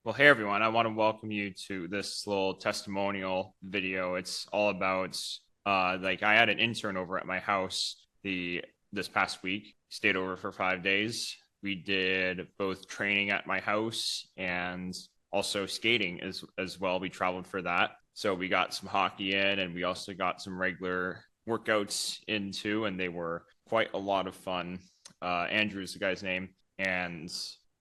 Well, hey everyone, I want to welcome you to this little testimonial video. It's all about like I had an intern over at my house this past week. Stayed over for 5 days. We did both training at my house and also skating as well. We traveled for that. So we got some hockey in and we also got some regular workouts in too, and they were quite a lot of fun. Andrew's the guy's name. And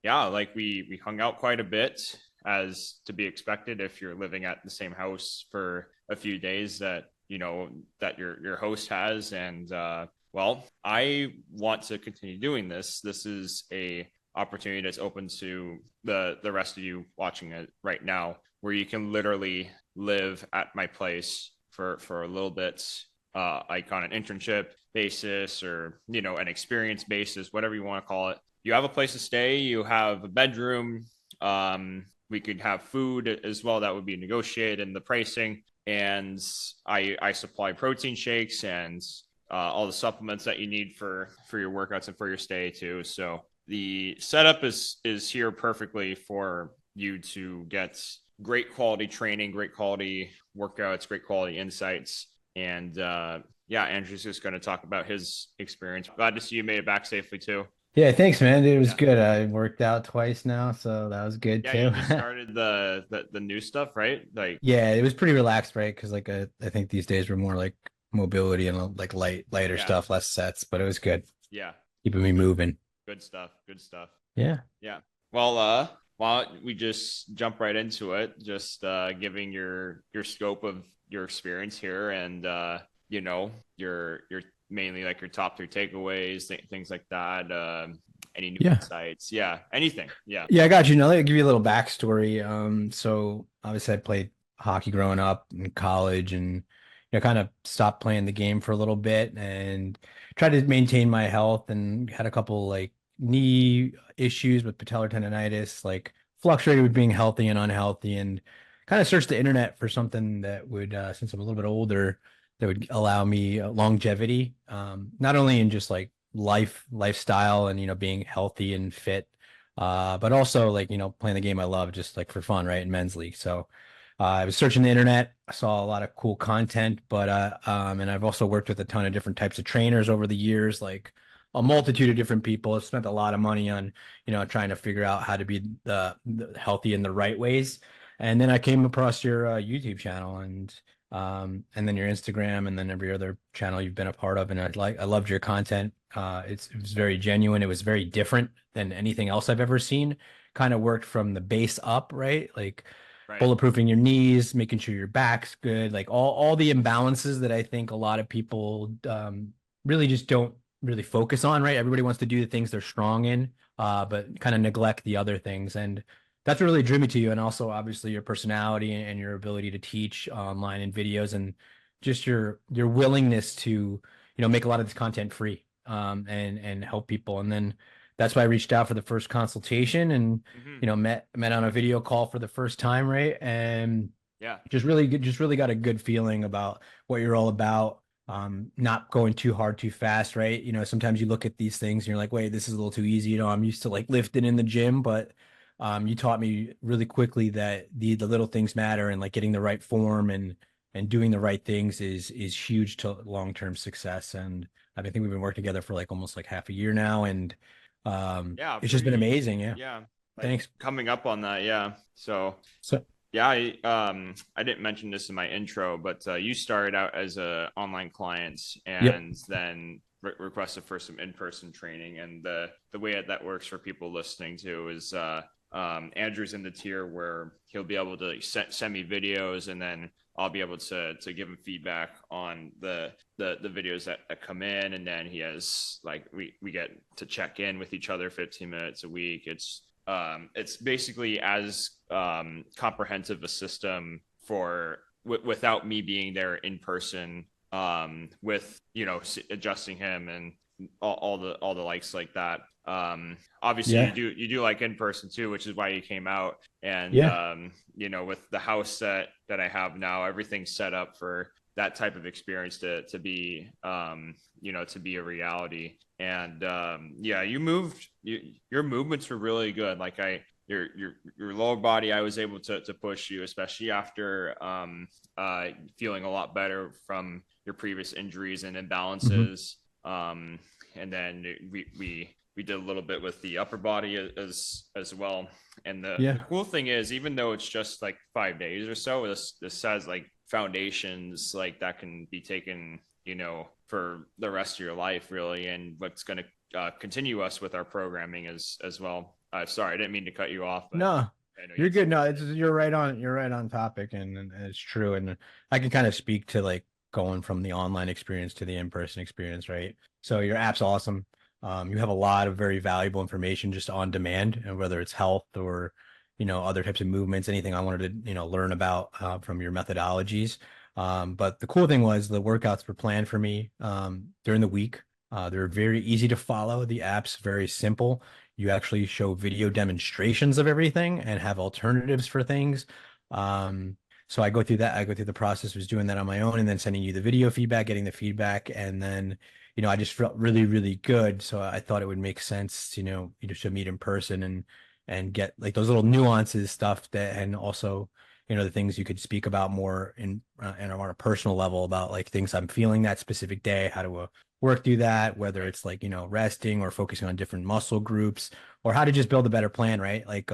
yeah, like we hung out quite a bit as to be expected if you're living at the same house for a few days that that your host has. And well, I want to continue doing this. This is a opportunity that's open to the rest of you watching it right now, where you can literally live at my place for a little bit, like on an internship basis or an experience basis, whatever you want to call it. You have a place to stay, you have a bedroom. We could have food as well that would be negotiated in the pricing, and I supply protein shakes and all the supplements that you need for your workouts and for your stay too. So the setup is here perfectly for you to get great quality training, great quality workouts, great quality insights. And yeah, Andrew's just going to talk about his experience. Glad to see you made it back safely too. Yeah, thanks, man. It was Yeah. good. I worked out twice now, so that was good Yeah, you too. just started the new stuff, right? Like, Yeah, it was pretty relaxed, right? Because I think these days we're more like mobility and like lighter yeah, stuff, less sets, but it was good, yeah. keeping me Good, moving. good stuff. Good stuff. Yeah. Yeah. Well, why don't we just jump right into it? Just giving your scope of your experience here, and your mainly like your top three takeaways, things like that. Any new Yeah. insights? Yeah, anything. Yeah. Yeah, I got you. Now let me give you a little backstory. So obviously I played hockey growing up in college and kind of stopped playing the game for a little bit and tried to maintain my health and had a couple like knee issues with patellar tendonitis, like fluctuated with being healthy and unhealthy and kind of searched the internet for something that would, since I'm a little bit older, that would allow me longevity, not only in just like lifestyle and, being healthy and fit but also like, playing the game I love just like for fun, right? In men's league. So I was searching the internet. I saw a lot of cool content, but and I've also worked with a ton of different types of trainers over the years, like a multitude of different people. I've spent a lot of money on, trying to figure out how to be the healthy in the right ways. And then I came across your YouTube channel and then your Instagram and then every other channel you've been a part of. And I loved your content. It was very genuine. It was very different than anything else I've ever seen. Kind of worked from the base up, right? Like Right. bulletproofing your knees, making sure your back's good, like all the imbalances that I think a lot of people really just don't really focus on, right? Everybody wants to do the things they're strong in, but kind of neglect the other things. And that's what really drew me to you. And also obviously your personality and your ability to teach online and videos and just your willingness to, make a lot of this content free and help people. And then that's why I reached out for the first consultation and Hmm. met on a video call for the first time, right? And Yeah. just really got a good feeling about what you're all about. Not going too hard, too fast, right? Sometimes you look at these things and you're like, wait, this is a little too easy. I'm used to like lifting in the gym, but you taught me really quickly that the little things matter and like getting the right form and doing the right things is huge to long-term success. And I think we've been working together for like almost like half a year now, and Yeah. it's just been amazing. Yeah. Yeah. Like Thanks. coming up on that. Yeah. So So, yeah, I didn't mention this in my intro, but you started out as a online client yep. and then requested for some in-person training. And the way that works for people listening to is Andrew's in the tier where he'll be able to like, send me videos, and then I'll be able to give him feedback on the videos that come in, and then he has like we get to check in with each other 15 minutes a week. It's basically as comprehensive a system for without me being there in person, with adjusting him and all the likes like that. Obviously Yeah. you do like in person too, which is why you came out. And Yeah. with the house that I have now, everything's set up for that type of experience to be to be a reality. And yeah, your movements were really good. Like your lower body, I was able to push you, especially after feeling a lot better from your previous injuries and Hmm. imbalances. And then we did a little bit with the upper body as well. And the Yeah. cool thing is, even though it's just like 5 days or so, this has like foundations like that can be taken, for the rest of your life, really, and what's going to continue us with our programming as well. Sorry, I didn't mean to cut you off, but No, I know you you're had good. something No, to it's say. you're right on topic, and it's true. And I can kind of speak to like going from the online experience to the in-person experience, right? So your app's awesome. You have a lot of very valuable information just on demand, and whether it's health or, other types of movements, anything I wanted to, learn about from your methodologies. But the cool thing was the workouts were planned for me during the week. They're very easy to follow. The app's very simple. You actually show video demonstrations of everything and have alternatives for things. Um, so I go through that. I go through the process, was doing that on my own and then sending you the video feedback, getting the feedback. And then, I just felt really, really good. So I thought it would make sense, you just to meet in person and get like those little nuances stuff that, and also, the things you could speak about more in and on a personal level about like things I'm feeling that specific day, how to work through that, whether Right. it's like, resting or focusing on different muscle groups or how to just build a better plan, right? Like,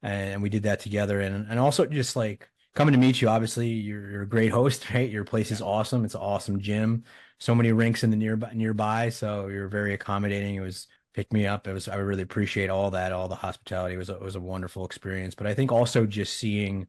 and we did that together. And also just like coming to meet you, obviously you're a great host, right? Your place Yeah. is awesome. It's an awesome gym. So many rinks in the nearby. So you're very accommodating. It was pick me up. I really appreciate all that, all the hospitality. It was a wonderful experience. But I think also just seeing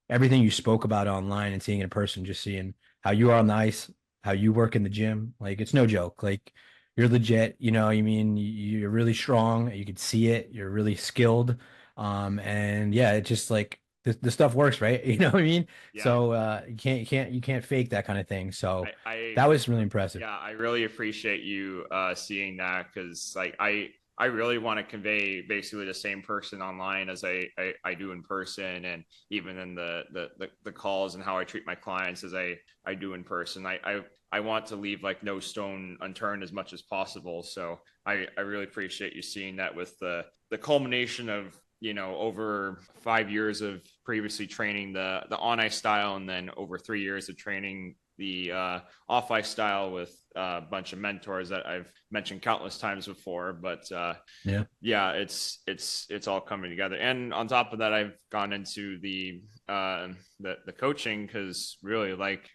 everything you spoke about online and seeing it in person, just seeing how you are on the ice, how you work in the gym. Like it's no joke. Like you're legit, I mean, you're really strong. You could see it. You're really skilled. And yeah, it just like the stuff works, right? You know what I mean? Yeah. So you can't fake that kind of thing. So I that was really impressive. Yeah, I really appreciate you seeing that, because like I really want to convey basically the same person online as I do in person, and even in the calls and how I treat my clients as I do in person. I want to leave like no stone unturned as much as possible. So I really appreciate you seeing that with the culmination of, over 5 years of previously training the on ice style, and then over 3 years of training the off ice style with a bunch of mentors that I've mentioned countless times before. But Yeah. yeah, it's all coming together. And on top of that, I've gone into the coaching, because really, like,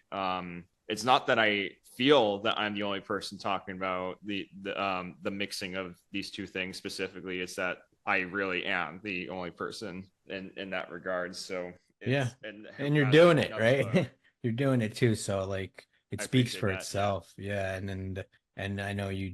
it's not that I feel that I'm the only person talking about the mixing of these two things specifically. It's that I really am the only person in that regard. So Yeah. and And you're rather doing than it, enough right? You're doing it too. So like it I speaks appreciate for that. Yeah. itself. Yeah. And I know you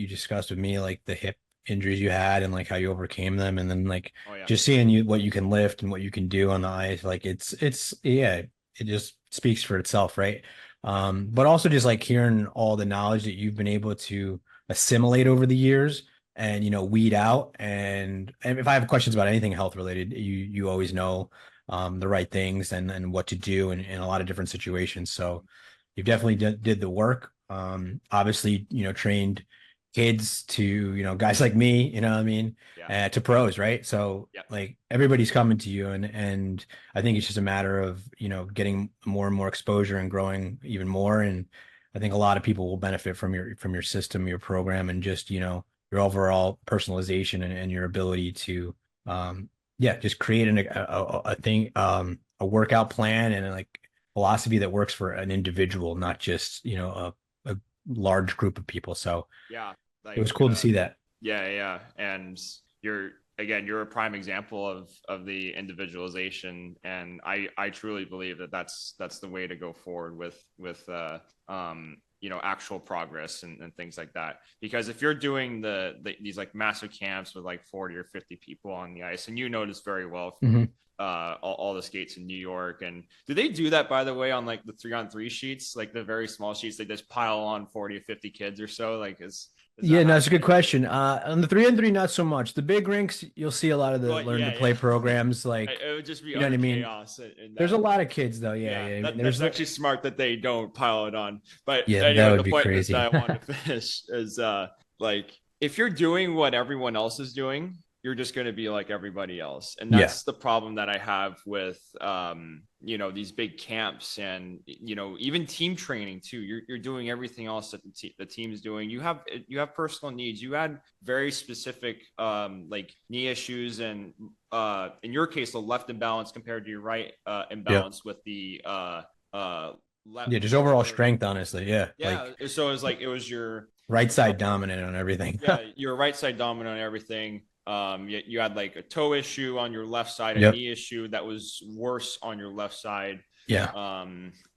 discussed with me like the hip injuries you had and like how you overcame them. And then like Oh yeah. just seeing you what you can lift and what you can do on the ice. Like it's yeah, it just speaks for itself, right? Yeah. But also just like hearing all the knowledge that you've been able to assimilate over the years and weed out. And if I have questions about anything health related, you always know the right things and what to do in a lot of different situations. So you've definitely did the work. Obviously, trained kids to, guys like me, you know what I mean, Yeah. to pros, right? So Yeah. like everybody's coming to you and I think it's just a matter of, getting more and more exposure and growing even more. And I think a lot of people will benefit from your system, your program, and just, your overall personalization and your ability to yeah, just create a thing, a workout plan and like philosophy that works for an individual, not just, a large group of people. So Yeah. it Like was cool to see that. yeah, yeah. And you're a prime example of the individualization, and I truly believe that that's the way to go forward with actual progress and things like that. Because if you're doing these like massive camps with like 40 or 50 people on the ice, and you notice very well from Hmm. all the skates in New York. And do they do that, by the way, on like the 3-on-3 sheets, like the very small sheets? They just pile on 40 or 50 kids or so. Like, is Yeah, that no, it's a good happening? question. On the 3-on-3, not so much. The big rinks, you'll see a lot of the Well, learn to yeah, play yeah. programs. Like, It would just be you know what utter I mean? chaos in There's a that. lot of kids though. Yeah, Yeah, yeah. I mean, that's actually smart that they don't pile it on. But yeah, that anyway, would the be point that crazy. I wanted to finish is like, if you're doing what everyone else is doing, you're just going to be like everybody else. And Yeah. that's the problem that I have with, these big camps and, even team training too. You're doing everything else that the team's doing. You have personal needs. You had very specific, like knee issues and, in your case, the left imbalance compared to your right, Yeah. imbalance with the, Yeah. Just overall lower. strength, honestly. Yeah. Yeah. Like So it was like, it was your, right side upper, dominant on everything. yeah, you're right side dominant on everything. You had like a toe issue on your left side, a Yep. knee issue that was worse on your left side. Yeah.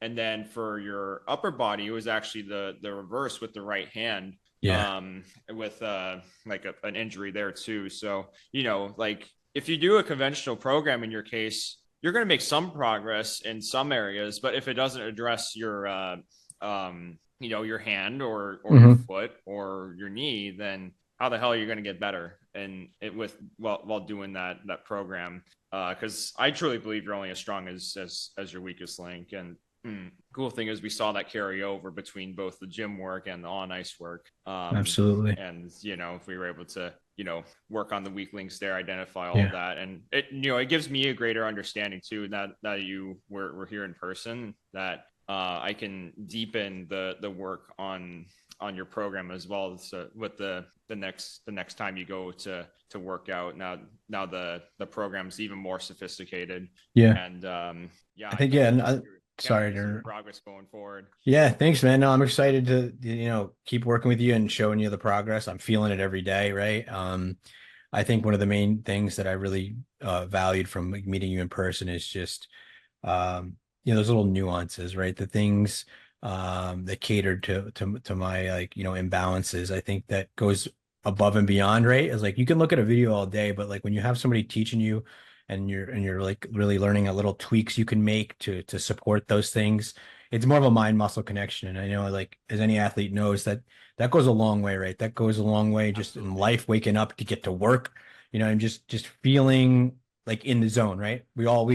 And then for your upper body, it was actually the reverse with the right hand. Yeah. With like an injury there too. So, like if you do a conventional program in your case, you're going to make some progress in some areas, but if it doesn't address your your hand or your Hmm. foot or your knee, then how the hell are you going to get better? And it with while doing that program, because I truly believe you're only as strong as your weakest link. And cool thing is we saw that carry over between both the gym work and the on ice work. Absolutely. And if we were able to work on the weak links there, identify all of Yeah. that, and it gives me a greater understanding too that you were here in person, that I can deepen the work on your program as well. So with the next time you go to work out, now the program's even more sophisticated. Yeah. And yeah, I I think, can't yeah. wait And to see your can't wait sorry to see your to, progress going forward. yeah. Thanks, man. No, I'm excited to, keep working with you and showing you the progress. I'm feeling it every day. Right. I think one of the main things that I really valued from like, meeting you in person is just those little nuances, right? The things that catered to my like, imbalances. I think that goes above and beyond, right? It's like you can look at a video all day, but like when you have somebody teaching you and you're like really learning a little tweaks you can make to support those things, it's more of a mind muscle connection. And I know like as any athlete knows that goes a long way, right? That goes a long way just in Absolutely. life, waking up to get to work, and just feeling like in the zone, right? We all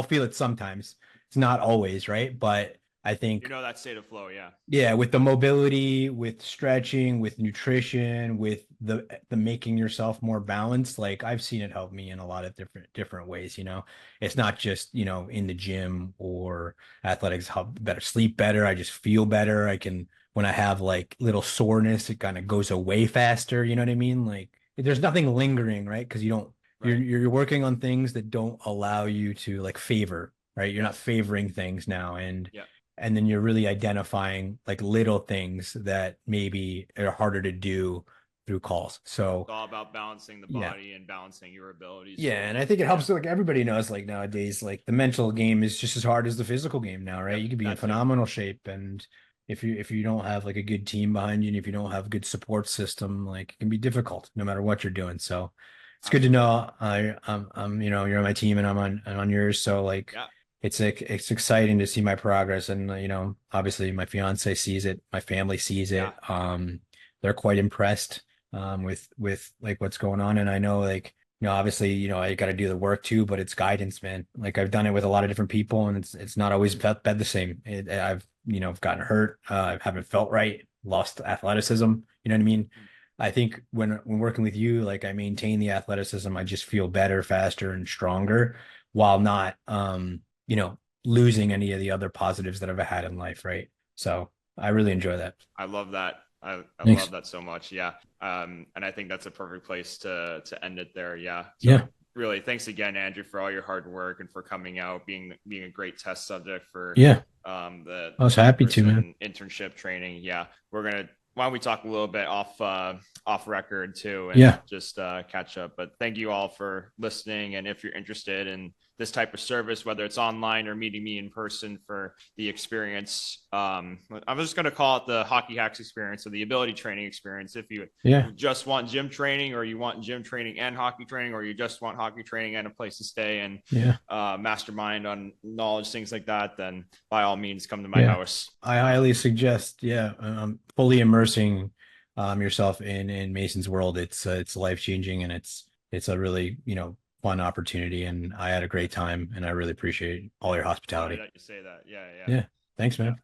feel it sometimes. It's not always, right? But I think, That state of flow, yeah. yeah, with the mobility, with stretching, with nutrition, with the making yourself more balanced, like I've seen it help me in a lot of different ways, It's not just, in the gym or athletics, help better sleep better. I just feel better. I can when I have like little soreness, it kind of goes away faster, you know what I mean? Like there's nothing lingering, right? Because you don't Right. you're working on things that don't allow you to like favor, right? You're not Yes. favoring things now, Yeah. and then you're really identifying like little things that maybe are harder to do through calls. So It's all about balancing the yeah. body and balancing your abilities Yeah, too. and I think it Yeah. helps. Like everybody knows, like nowadays, like the mental game is just as hard as the physical game now, right? Yep. You could be in That too. phenomenal shape, and if you don't have like a good team behind you, and if you don't have a good support system, like it can be difficult no matter what you're doing. So it's good to Absolutely. know I'm you're on my team and I'm on yours. So like Yeah. it's exciting to see my progress, and obviously my fiance sees it, my family sees Yeah. it. They're quite impressed with like what's going on, and I know like obviously, I got to do the work too, but it's guidance, man. Like I've done it with a lot of different people, and it's not always been the same. I've I've gotten hurt, I haven't felt right, lost athleticism. You know what I mean? I think when working with you, like I maintain the athleticism. I just feel better, faster, and stronger, while not, losing any of the other positives that I've had in life, right? So I really enjoy that. I love that. I love Thanks. that so much. Yeah. And I think that's a perfect place to end it there. Yeah. So Yeah, really, thanks again, Andrew, for all your hard work and for coming out, being a great test subject for yeah. I the was happy to, man. in-person internship training. Yeah. Why don't we talk a little bit off record too, and Yeah, just catch up. But thank you all for listening. And if you're interested in this type of service, whether it's online or meeting me in person for the experience, I'm just going to call it the hockey hacks experience or the ability training experience. If you yeah, just want gym training, or you want gym training and hockey training, or you just want hockey training and a place to stay and yeah. mastermind on knowledge, things like that, then by all means come to my Yeah, house. I highly suggest, yeah, fully immersing yourself in Mason's world. It's life-changing, and it's a really, fun opportunity, and I had a great time, and I really appreciate all your Funny hospitality. that you say that. Yeah, yeah, Yeah, thanks, yeah. man.